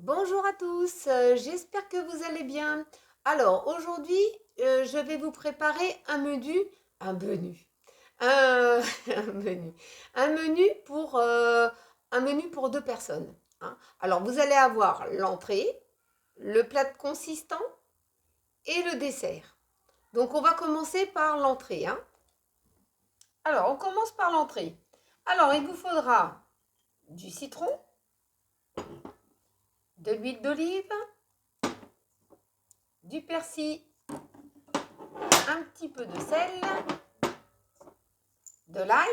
Bonjour à tous, j'espère que vous allez bien. Alors aujourd'hui, je vais vous préparer un menu, un, un menu un menu pour deux personnes, hein. Alors vous allez avoir l'entrée, le plat consistant et le dessert. Donc on va commencer par l'entrée, hein. Alors on commence par l'entrée. Alors il vous faudra du citron, de l'huile d'olive, du persil, un petit peu de sel, de l'ail,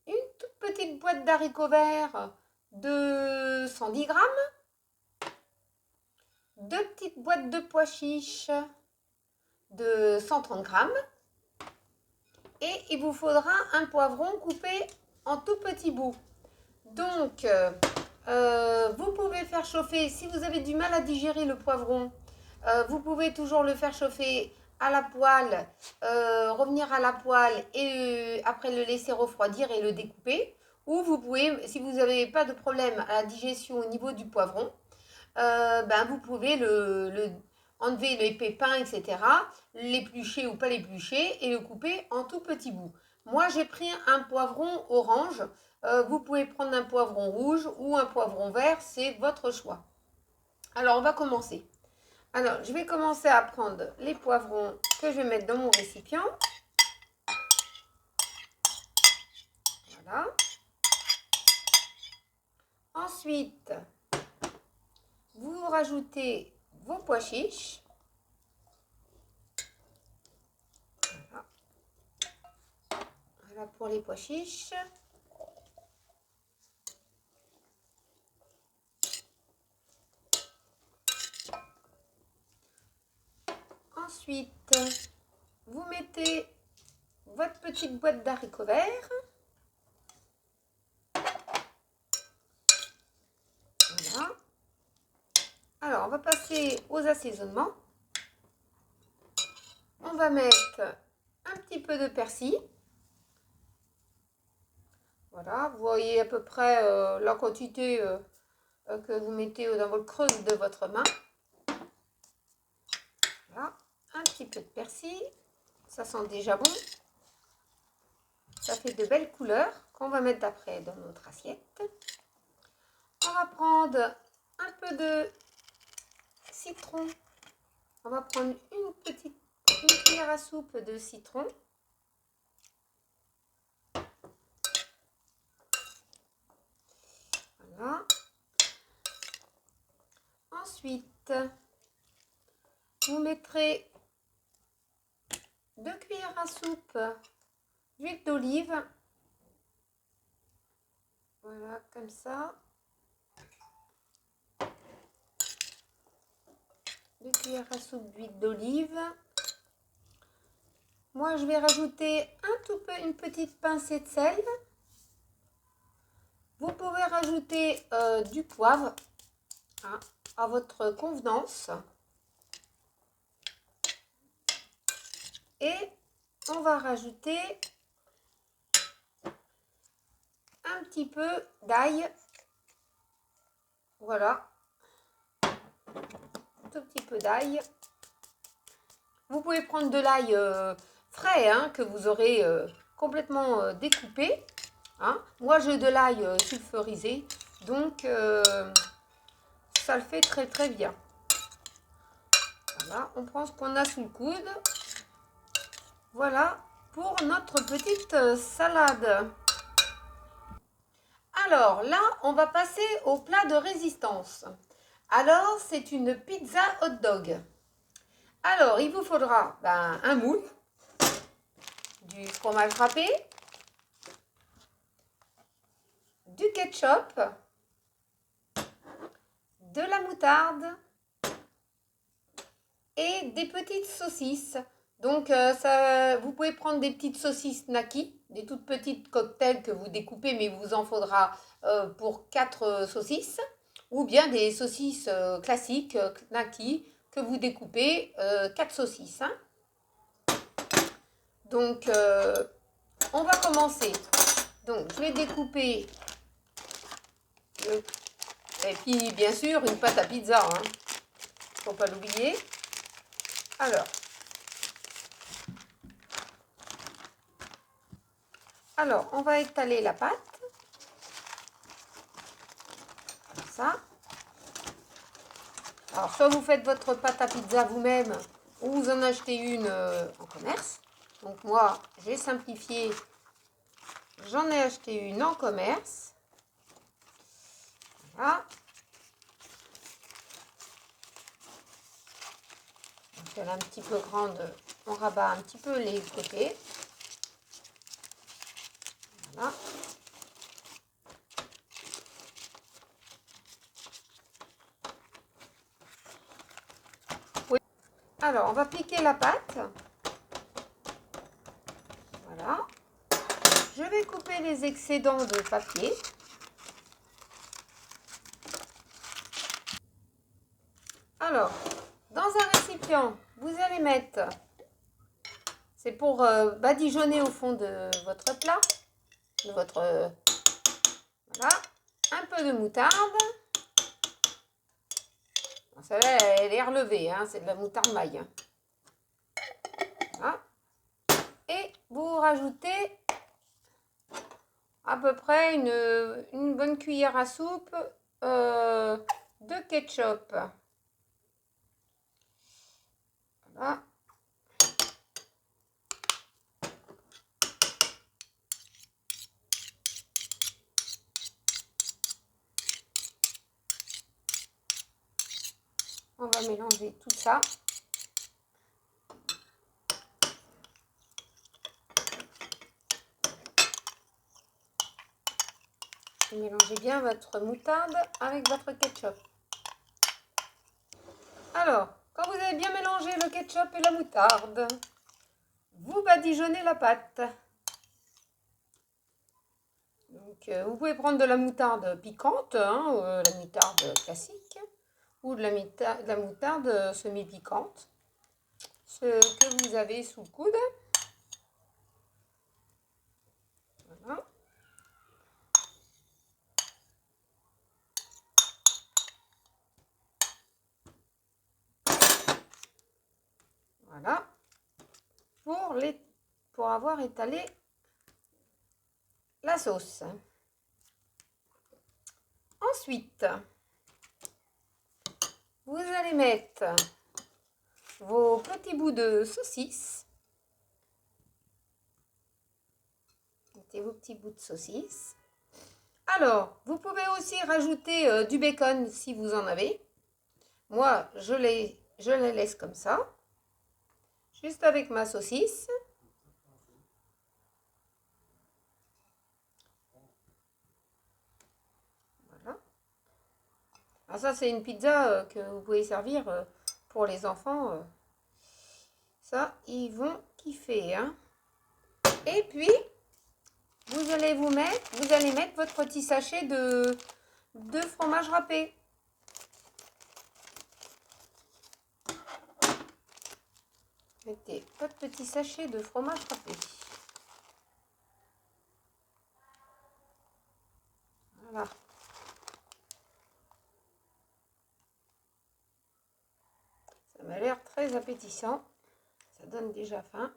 une toute petite boîte d'haricots verts de 110 grammes, deux petites boîtes de pois chiches de 130 grammes et il vous faudra un poivron coupé en tout petits bouts. Donc, vous pouvez faire chauffer, si vous avez du mal à digérer le poivron, vous pouvez toujours le faire chauffer à la poêle, revenir à la poêle et après le laisser refroidir et le découper. Ou vous pouvez, si vous n'avez pas de problème à la digestion au niveau du poivron, vous pouvez enlever les pépins, etc., l'éplucher ou pas l'éplucher et le couper en tout petits bouts. Moi, j'ai pris un poivron orange. Vous pouvez prendre un poivron rouge ou un poivron vert, c'est votre choix. Alors, on va commencer. Alors, je vais commencer à prendre les poivrons que je vais mettre dans mon récipient. Voilà. Ensuite, vous rajoutez vos pois chiches. Voilà. Voilà pour les pois chiches. Ensuite, vous mettez votre petite boîte d'haricots verts. Voilà. Alors, on va passer aux assaisonnements. On va mettre un petit peu de persil. Voilà, vous voyez à peu près la quantité que vous mettez dans votre creuse de votre main. Voilà, un petit peu de persil. Ça sent déjà bon. Ça fait de belles couleurs qu'on va mettre après dans notre assiette. On va prendre un peu de citron. On va prendre une cuillère à soupe de citron. Voilà. Ensuite, vous mettrez 2 cuillères à soupe d'huile d'olive. Voilà, comme ça. 2 cuillères à soupe d'huile d'olive. Moi, je vais rajouter une petite pincée de sel. Vous pouvez rajouter du poivre, hein, à votre convenance. Et on va rajouter un petit peu d'ail. Voilà. Un tout petit peu d'ail. Vous pouvez prendre de l'ail frais, hein, que vous aurez complètement découpé. Hein. Moi, j'ai de l'ail sulfurisé, donc ça le fait très très bien. Voilà, on prend ce qu'on a sous le coude. Voilà pour notre petite salade. Alors là, on va passer au plat de résistance. Alors, c'est une pizza hot dog. Alors, il vous faudra un moule, du fromage râpé, du ketchup, de la moutarde et des petites saucisses. Donc, vous pouvez prendre des petites saucisses Naki, des toutes petites cocktails que vous découpez, mais il vous en faudra pour 4 saucisses. Ou bien des saucisses classiques Naki que vous découpez 4 saucisses. Hein. Donc, on va commencer. Donc, je vais découper Et puis, bien sûr, une pâte à pizza, hein. Faut pas l'oublier. Alors, on va étaler la pâte. Comme ça. Alors, soit vous faites votre pâte à pizza vous-même, ou vous en achetez une en commerce. Donc, moi, j'ai simplifié. J'en ai acheté une en commerce. Voilà. Donc, elle est un petit peu grande. On rabat un petit peu les côtés. Voilà. Oui. Alors, on va piquer la pâte. Voilà. Je vais couper les excédents de papier. Alors, dans un récipient, vous allez mettre, c'est pour badigeonner au fond de votre plat, de votre, voilà, un peu de moutarde. Celle-là, elle est relevée, hein, c'est de la moutarde maille. Voilà. Et vous rajoutez à peu près une bonne cuillère à soupe de ketchup. Voilà. On va mélanger tout ça. Mélangez bien votre moutarde avec votre ketchup. Alors, quand vous avez bien mélangé le ketchup et la moutarde, vous badigeonnez la pâte. Donc, vous pouvez prendre de la moutarde piquante, hein, la moutarde classique, ou de la moutarde semi-piquante, ce que vous avez sous le coude. Voilà. Voilà. Pour avoir étalé la sauce. Ensuite, vous allez mettre vos petits bouts de saucisse. Mettez vos petits bouts de saucisse. Alors, vous pouvez aussi rajouter du bacon si vous en avez. Moi, je les laisse comme ça. Juste avec ma saucisse. Voilà. Alors ça, c'est une pizza que vous pouvez servir pour les enfants. Ça, ils vont kiffer, hein. Et puis, vous allez mettre votre petit sachet de fromage râpé. Mettez votre petit sachet de fromage râpé. Voilà. Ça m'a l'air très appétissant. Ça donne déjà faim.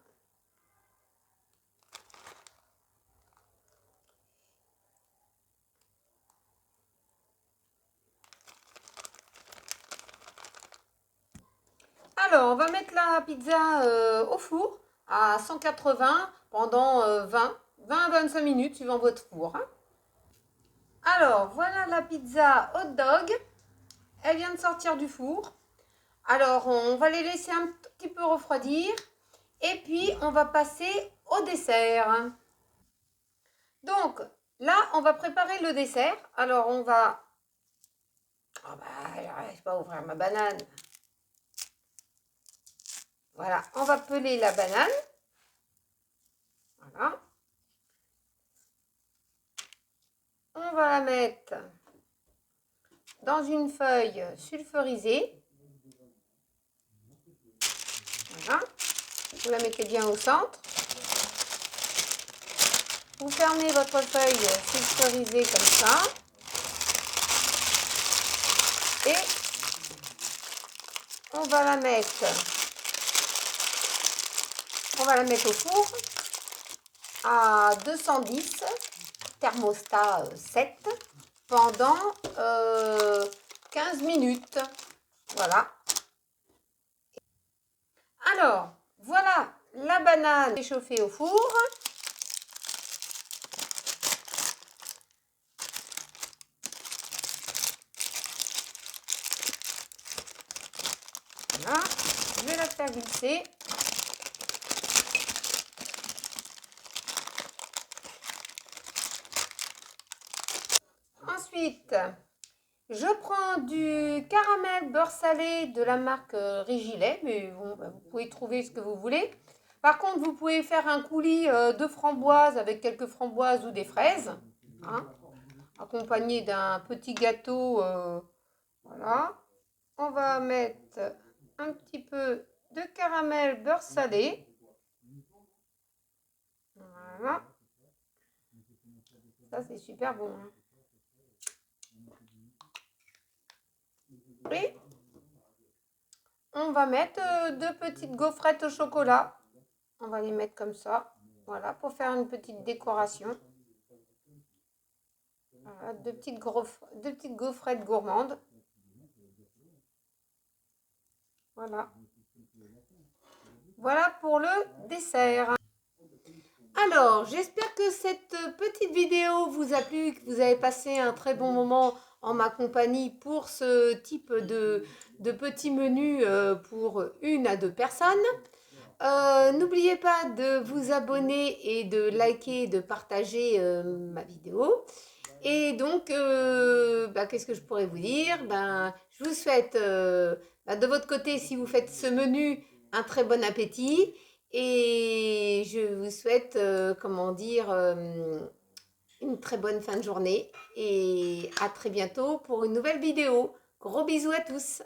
Alors, on va mettre la pizza au four à 180 pendant 20 à 25 minutes suivant votre four, hein. Alors, voilà la pizza hot dog. Elle vient de sortir du four. Alors, on va les laisser un tout petit peu refroidir. Et puis, on va passer au dessert. Donc, là, on va préparer le dessert. Alors, on va... Oh bah, j'arrive pas à ouvrir ma banane. Voilà, on va peler la banane. Voilà. On va la mettre dans une feuille sulfurisée. Voilà. Vous la mettez bien au centre. Vous fermez votre feuille sulfurisée comme ça. Et on va la mettre au four à 210, thermostat 7, pendant 15 minutes. Voilà. Alors, voilà la banane échauffée au four. Voilà, je vais la faire glisser. Ensuite, je prends du caramel beurre salé de la marque Rigilet, mais bon, vous pouvez trouver ce que vous voulez. Par contre, vous pouvez faire un coulis de framboises avec quelques framboises ou des fraises, hein, accompagné d'un petit gâteau. Voilà. On va mettre un petit peu de caramel beurre salé. Voilà. Ça, c'est super bon. Hein. Et on va mettre deux petites gaufrettes au chocolat. On va les mettre comme ça. Voilà, pour faire une petite décoration. Voilà, deux petites gaufrettes gourmandes. Voilà. Voilà pour le dessert. Alors, j'espère que cette petite vidéo vous a plu, que vous avez passé un très bon moment en ma compagnie pour ce type de petit menu pour 1 à 2 personnes. N'oubliez pas de vous abonner et de liker, de partager ma vidéo. Et donc, qu'est-ce que je pourrais vous dire? Je vous souhaite de votre côté, si vous faites ce menu, un très bon appétit. Et je vous souhaite, une très bonne fin de journée. Et à très bientôt pour une nouvelle vidéo. Gros bisous à tous!